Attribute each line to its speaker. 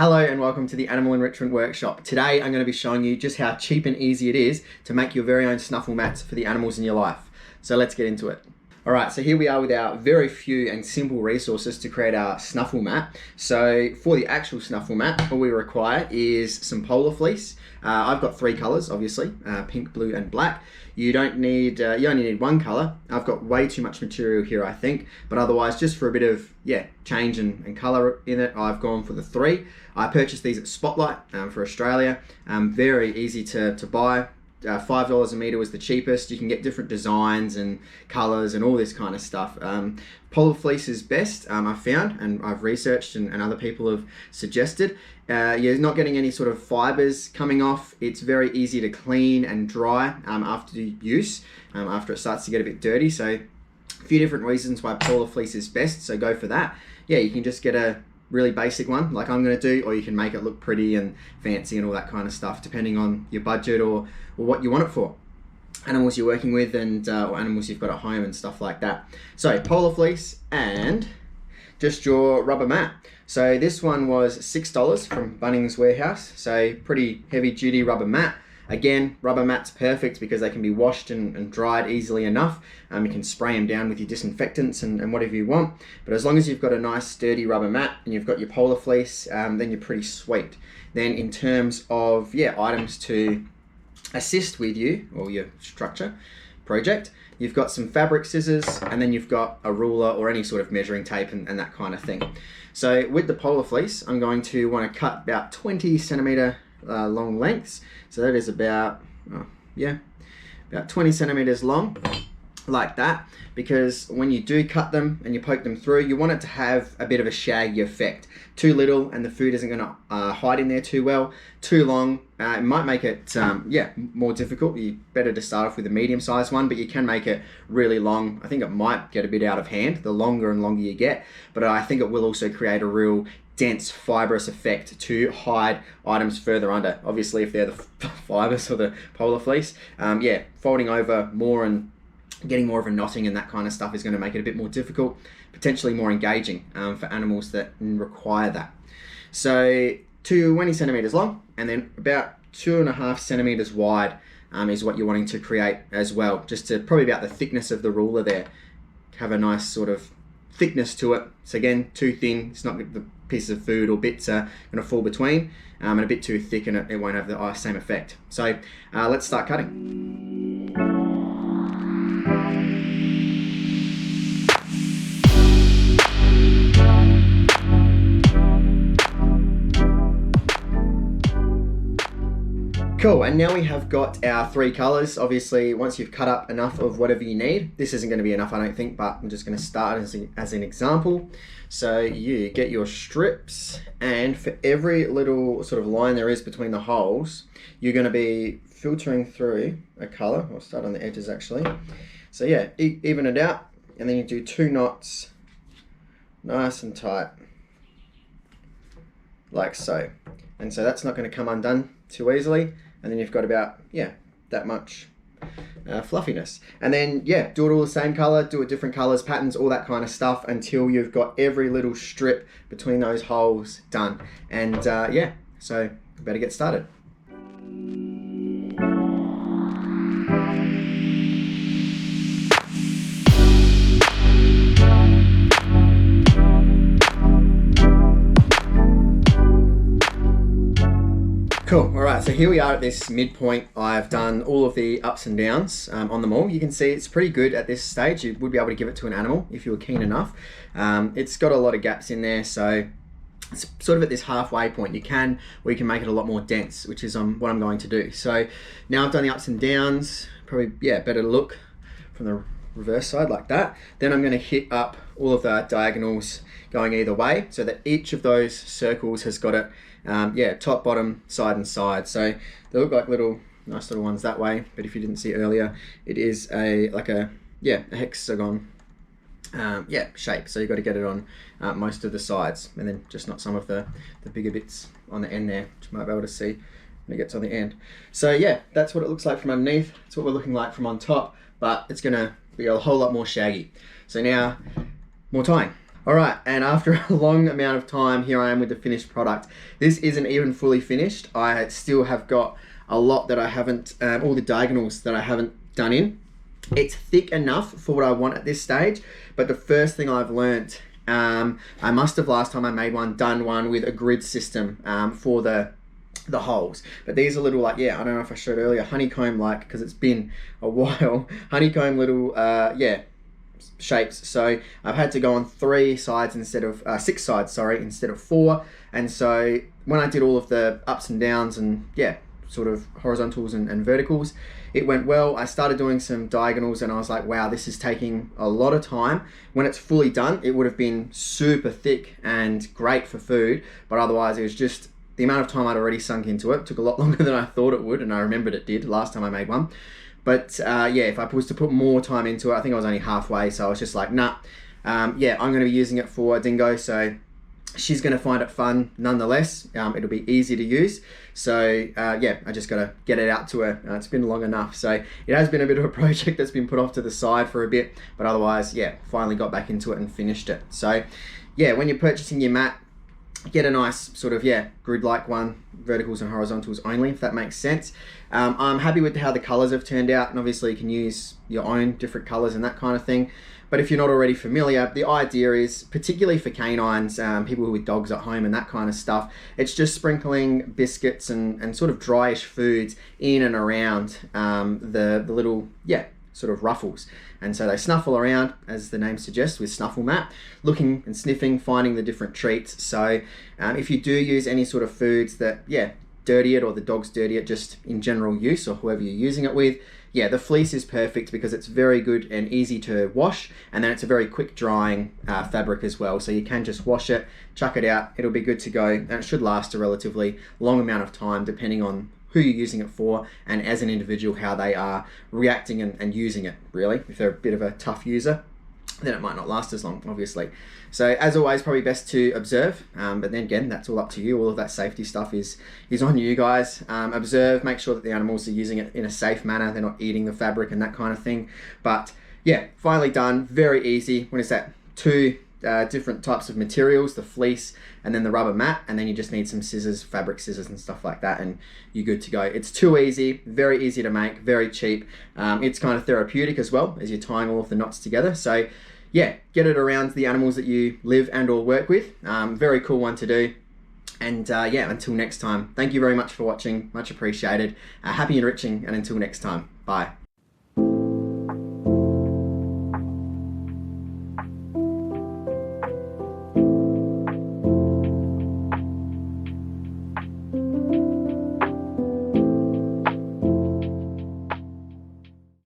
Speaker 1: Hello and welcome to the Animal Enrichment Workshop. Today I'm going to be showing you just how cheap and easy it is to make your very own snuffle mats for the animals in your life. So let's get into it. Alright, so here we are with our very few and simple resources to create our snuffle mat. So for the actual snuffle mat, all we require is some polar fleece. I've got three colours, obviously, pink, blue and black. You don't need, you only need one colour. I've got way too much material here, I think, but otherwise just for a bit of, change and colour in it, I've gone for the three. I purchased these at Spotlight for Australia. Very easy to buy. $5 a metre was the cheapest. You can get different designs and colours and all this kind of stuff. Polar fleece is best, I've found, and I've researched and other people have suggested. You're not getting any sort of fibres coming off. It's very easy to clean and dry after use, after it starts to get a bit dirty. So a few different reasons why polar fleece is best, so go for that. Yeah, you can just get a really basic one like I'm going to do, or you can make it look pretty and fancy and all that kind of stuff depending on your budget or what you want it for, animals you're working with and or animals you've got at home and stuff like that. So polar fleece and just your rubber mat. So this one was $6 from Bunnings Warehouse, so pretty heavy duty rubber mat. Again, rubber mat's perfect because they can be washed and dried easily enough. You can spray them down with your disinfectants and whatever you want. But as long as you've got a nice sturdy rubber mat and you've got your polar fleece, then you're pretty sweet. Then in terms of items to assist with you or your structure project, you've got some fabric scissors and then you've got a ruler or any sort of measuring tape and that kind of thing. So with the polar fleece, I'm going to want to cut about 20 centimetre long lengths. So that is about 20 centimeters long, like that, because when you do cut them and you poke them through, you want it to have a bit of a shaggy effect. Too little and the food isn't going to hide in there too well. Too long, it might make it more difficult. You better to start off with a medium-sized one, but you can make it really long. I think it might get a bit out of hand the longer and longer you get, but I think it will also create a real dense fibrous effect to hide items further under. Obviously if they're the fibers or the polar fleece, folding over more and getting more of a knotting and that kind of stuff is going to make it a bit more difficult, potentially more engaging for animals that require that. So 20 centimeters long and then about 2.5 centimeters wide is what you're wanting to create as well, just to probably about the thickness of the ruler there. Have a nice sort of thickness to it. So again, too thin, it's not the pieces of food or bits are going to fall between, and a bit too thick and it won't have the same effect. So let's start cutting. Cool, and now we have got our three colours. Obviously, once you've cut up enough of whatever you need, this isn't going to be enough, I don't think, but I'm just going to start as an example. So you get your strips, and for every little sort of line there is between the holes, you're going to be filtering through a colour. I'll start on the edges actually. So yeah, even it out, and then you do 2 knots, nice and tight, like so. And so that's not going to come undone too easily. And then you've got about, that much fluffiness. And then, do it all the same color, do it different colors, patterns, all that kind of stuff until you've got every little strip between those holes done. And so we better get started. Cool, all right, so here we are at this midpoint. I've done all of the ups and downs on them all. You can see it's pretty good at this stage. You would be able to give it to an animal if you were keen enough. It's got a lot of gaps in there, so it's sort of at this halfway point. You can make it a lot more dense, which is what I'm going to do. So now I've done the ups and downs, probably, better look from the reverse side like that. Then I'm gonna hit up all of the diagonals going either way so that each of those circles has got it top, bottom, side and side. So they look like nice little ones that way, but if you didn't see earlier, it is a hexagon shape. So you've got to get it on most of the sides, and then just not some of the bigger bits on the end there, which you might be able to see when it gets on the end. So that's what it looks like from underneath. It's what we're looking like from on top, but it's gonna be a whole lot more shaggy. So now, more tying. All right, and after a long amount of time, here I am with the finished product. This isn't even fully finished. I still have got a lot that I haven't, all the diagonals that I haven't done in. It's thick enough for what I want at this stage, but the first thing I've learnt, I must have last time I made one, done one with a grid system for the holes. But these are little, like, yeah, I don't know if I showed earlier, honeycomb, like, because it's been a while, honeycomb little, shapes. So I've had to go on 3 sides instead of 6 sides, sorry, instead of 4. And so when I did all of the ups and downs and sort of horizontals and verticals, it went well. I started doing some diagonals and I was like, wow, this is taking a lot of time. When it's fully done, it would have been super thick and great for food, but otherwise it was just the amount of time I'd already sunk into it. Took a lot longer than I thought it would, and I remembered it did last time I made one. But if I was to put more time into it, I think I was only halfway, so I was just like, nah, I'm going to be using it for Dingo, so she's going to find it fun nonetheless. It'll be easy to use. So I just got to get it out to her. It's been long enough. So it has been a bit of a project that's been put off to the side for a bit, but otherwise, finally got back into it and finished it. So when you're purchasing your mat, get a nice sort of grid-like one, verticals and horizontals only, if that makes sense. I'm happy with how the colors have turned out, and obviously you can use your own different colors and that kind of thing. But if you're not already familiar, the idea is, particularly for canines, people with dogs at home and that kind of stuff, it's just sprinkling biscuits and sort of dryish foods in and around the little sort of ruffles. And so they snuffle around, as the name suggests, with Snuffle Mat, looking and sniffing, finding the different treats. So if you do use any sort of foods that dirty it, or the dogs dirty it just in general use, or whoever you're using it with, the fleece is perfect because it's very good and easy to wash, and then it's a very quick drying fabric as well. So you can just wash it, chuck it out, it'll be good to go, and it should last a relatively long amount of time depending on who you're using it for, and as an individual how they are reacting and using it, really. If they're a bit of a tough user, then it might not last as long, obviously. So as always, probably best to observe, but then again, that's all up to you. All of that safety stuff is on you guys. Observe, make sure that the animals are using it in a safe manner, they're not eating the fabric and that kind of thing. But finally done, very easy. What is that? 2 different types of materials, the fleece and then the rubber mat, and then you just need some scissors, fabric scissors and stuff like that, and you're good to go. It's too easy, very easy to make, very cheap. It's kind of therapeutic as well, as you're tying all of the knots together. So get it around the animals that you live and or work with. Very cool one to do. And until next time, thank you very much for watching, much appreciated. Happy enriching, and until next time, bye.